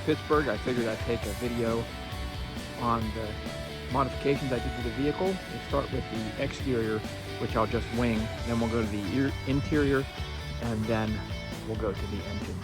Pittsburgh, I figured I'd take a video on the modifications I did to the vehicle. We'll start with the exterior, which I'll just wing, then we'll go to the interior, and then we'll go to the engine.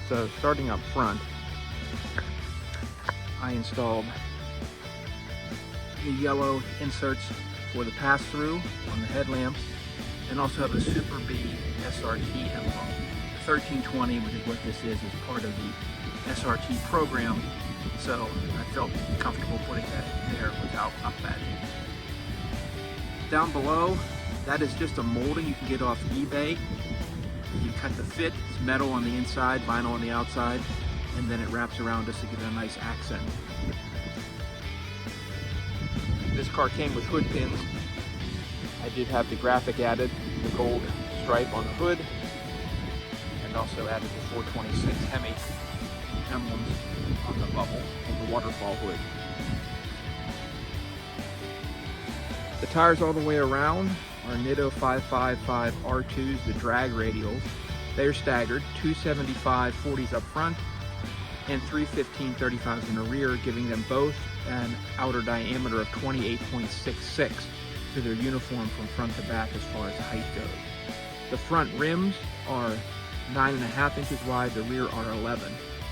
So starting up front, I installed the yellow inserts for the pass-through on the headlamps, and also have a Super B SRT emblem. The 1320, which is what this is part of the SRT program, so I felt comfortable putting that there without up-badging. Down below, that is just a molding you can get off eBay. You cut the fit, it's metal on the inside, vinyl on the outside, and then it wraps around just to give it a nice accent. This car came with hood pins. I did have the graphic added, the gold stripe on the hood, and also added the 426 Hemi emblems on the bubble and the waterfall hood. The tires all the way around are Dyno 555 R2s, the drag radials. They're staggered, 275 40s up front and 315 35s in the rear, giving them both an outer diameter of 28.66, so they're uniform from front to back as far as height goes. The front rims are 9.5 inches wide, the rear are 11.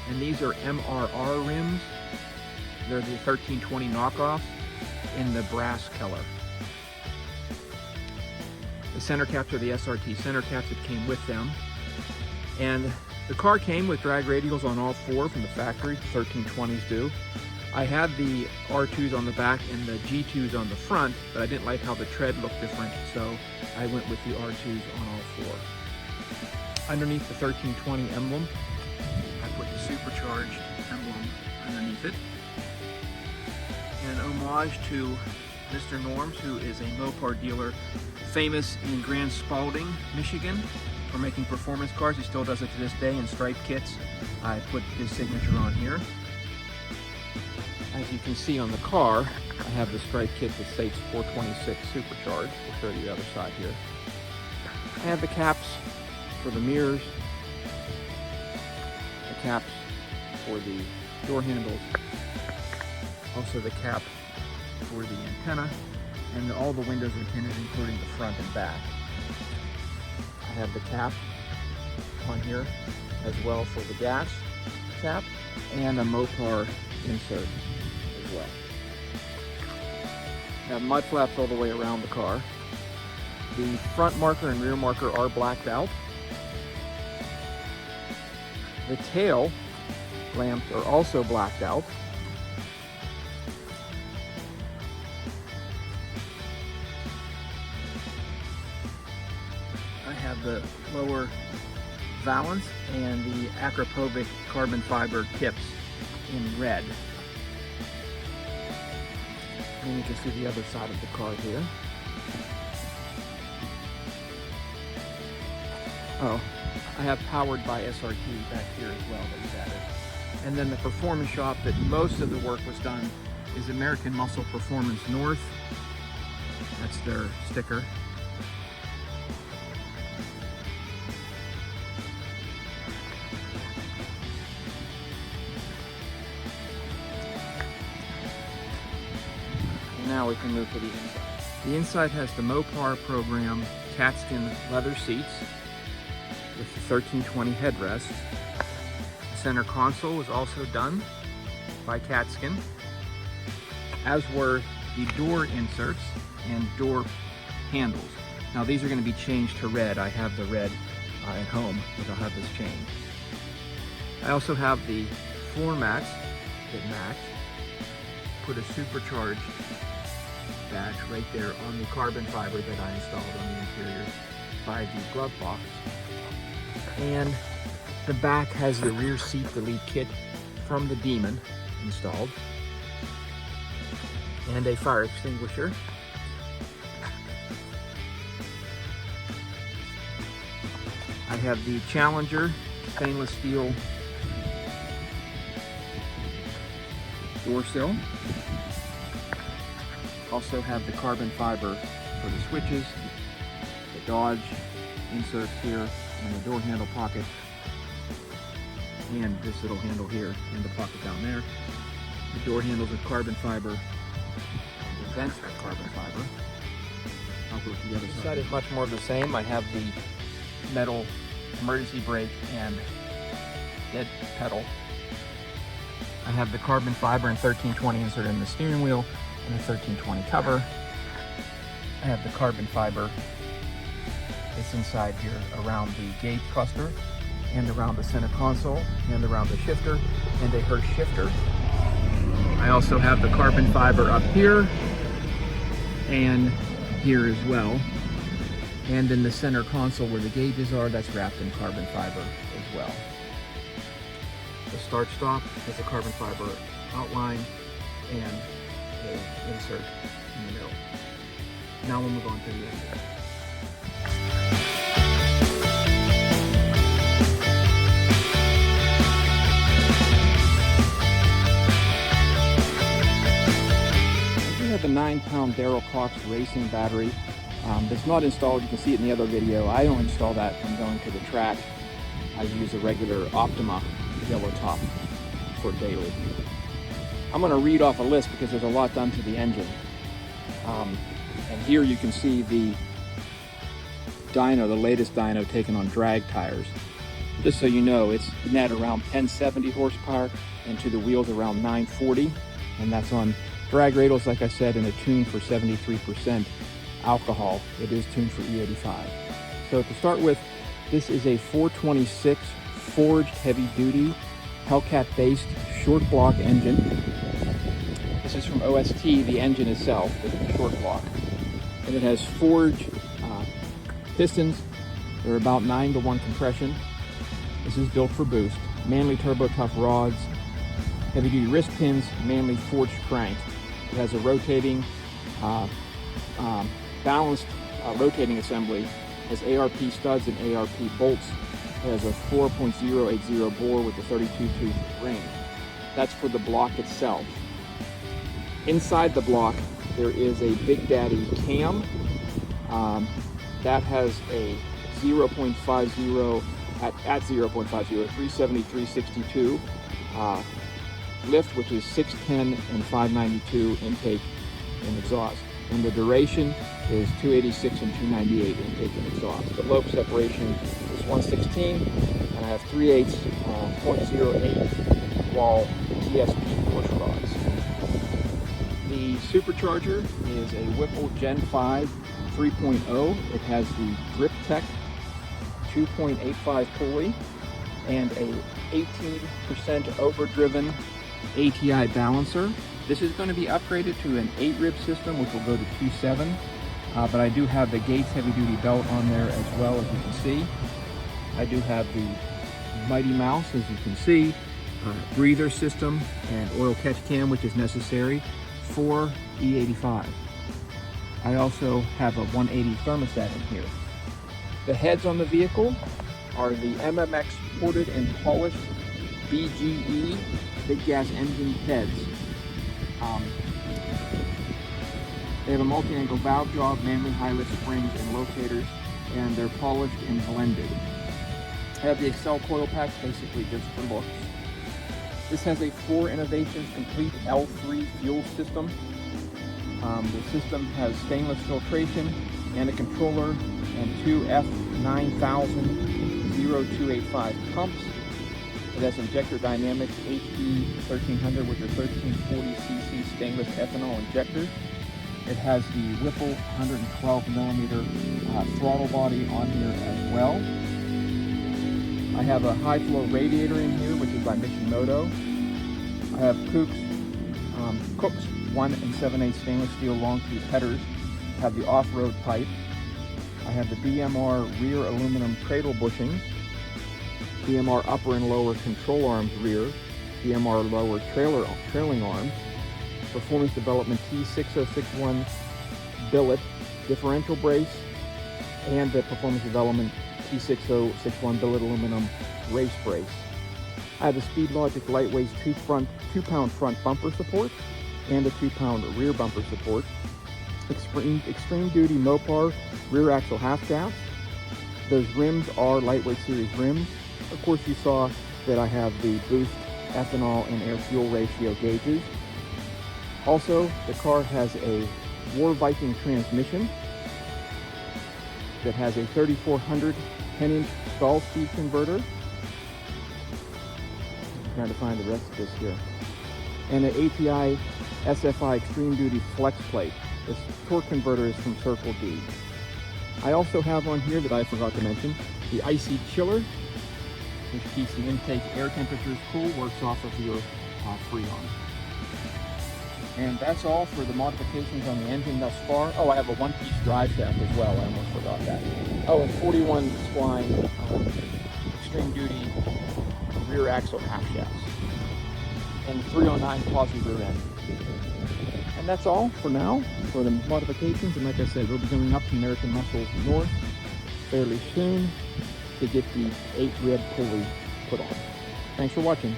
And these are MRR rims. They're the 1320 knockoffs in the brass color. The center caps are the SRT center caps that came with them. And the car came with drag radials on all four from the factory, the 1320s do. I had the R2s on the back and the G2s on the front, but I didn't like how the tread looked different, so I went with the R2s on all four. Underneath the 1320 emblem, I put the supercharged emblem underneath it. An homage to Mr. Norms, who is a Mopar dealer famous in Grand Spalding, Michigan, for making performance cars. He still does it to this day in striped kits. I put his signature on here. As you can see on the car, I have the stripe kit that states 426 supercharged. We'll show you the other side here. I have the caps for the mirrors, the caps for the door handles, also the cap for the antenna, and all the windows are tinted, including the front and back. I have the cap on here as well for the gas cap, and a Mopar insert as well. I have mud flaps all the way around the car. The front marker and rear marker are blacked out. The tail lamps are also blacked out. I have the lower valance and the Acropovic carbon fiber tips in red. And you can see the other side of the car here. Oh, I have powered by SRT back here as well that was added. And then the performance shop that most of the work was done is American Muscle Performance North. That's their sticker. Now we can move to the inside. The inside has the Mopar program catskin leather seats with the 1320 headrest. The center console was also done by Catskin, as were the door inserts and door handles. Now these are going to be changed to red. I have the red at home, but I'll have this changed. I also have the floor mats that match. Put a supercharged badge right there on the carbon fiber that I installed on the interior by the glove box. And the back has the rear seat delete kit from the Demon installed, and a fire extinguisher. I have the Challenger stainless steel door sill. Also have the carbon fiber for the switches, the Dodge inserts here, and the door handle pocket. and this little handle here, and the pocket down there. The door handles are carbon fiber. The vents are carbon fiber. I'll go to the other side. This side is much more of the same. I have the metal emergency brake and dead pedal. I have the carbon fiber and 1320 inserted in the steering wheel and the 1320 cover. I have the carbon fiber that's inside here around the gauge cluster and around the center console and around the shifter and a Hurst shifter. I also have the carbon fiber up here and here as well. And in the center console where the gauges are, that's wrapped in carbon fiber as well. The start stop has a carbon fiber outline and an insert in the middle. Now we'll move on to the engine. I do have a 9-pound Darrell Cox racing battery. It's not installed. You can see it in the other video. I don't install that when going to the track. I use a regular Optima yellow top for daily. I'm going to read off a list because there's a lot done to the engine. And here you can see the dyno, the latest dyno taken on drag tires. Just so you know, it's net around 1070 horsepower and to the wheels around 940. And that's on drag radials, like I said, and a tune for 73% alcohol. It is tuned for E85. So to start with, this is a 426 forged heavy duty Hellcat based short block engine. This is from OST, the engine itself, the short block. And it has forged pistons. They're about 9-to-1 compression. This is built for boost. Manley turbo tough rods, heavy duty wrist pins, Manley forged crank. It has a rotating, balanced rotating assembly. It has ARP studs and ARP bolts. It has a 4.080 bore with a 32-tooth ring. That's for the block itself. Inside the block, there is a Big Daddy cam. That has a 0.50, at 0.50, 370, 362 lift, which is 610 and 592 intake and exhaust. And the duration is 286 and 298 intake and exhaust. The lobe separation is 116, and I have 3/8 .08 wall TSP push rods. The supercharger is a Whipple Gen 5 3.0. It has the Grip Tech 2.85 pulley and a 18% overdriven ATI balancer. This is going to be upgraded to an 8-rib system, which will go to 2.7, but I do have the Gates heavy-duty belt on there as well, as you can see. I do have the Mighty Mouse, as you can see, breather system and oil catch can, which is necessary for E85. I also have a 180 thermostat in here. The heads on the vehicle are the MMX ported and polished BGE big gas engine heads. They have a multi-angle valve job, Manley high-lift springs and locators, and they're polished and blended. I have the Excel coil packs, basically just for looks. This has a 4 Innovations complete L3 fuel system. The system has stainless filtration and a controller and 2 F9000-0285 pumps. It has Injector Dynamics HD 1300, which are 1340cc stainless ethanol injectors. It has the Whipple 112mm throttle body on here as well. I have a high flow radiator in here, which is by Mishimoto. I have Cook's 1 7/8 stainless steel long tooth headers. I have the off-road pipe. I have the BMR rear aluminum cradle bushings, BMR upper and lower control arms rear, BMR lower trailing arms, Performance Development T6061 billet differential brace, and the Performance Development T6061 billet aluminum race brace. I have the Speedlogic Lightweight's 2-pound front bumper support and a 2-pound rear bumper support. Extreme Duty Mopar rear axle half shafts. Those rims are Lightweight Series rims. Of course, you saw that I have the boost, ethanol, and air fuel ratio gauges. Also, the car has a War Viking transmission that has a 3400 10-inch stall speed converter. I'm trying to find the rest of this here. And an ATI SFI Extreme Duty Flex Plate. This torque converter is from Circle D. I also have on here that I forgot to mention, the Icy Chiller, which keeps the intake air temperatures cool, works off of your Freon. And that's all for the modifications on the engine thus far. Oh, I have a one-piece drive shaft as well, I almost forgot that. Oh, and 41 spline Extreme Duty rear axle half shafts. And 309 posi rear end. And that's all for now for the modifications. And like I said, we'll be going up to American Muscle North fairly soon to get the 8 red pulley put on. Thanks for watching.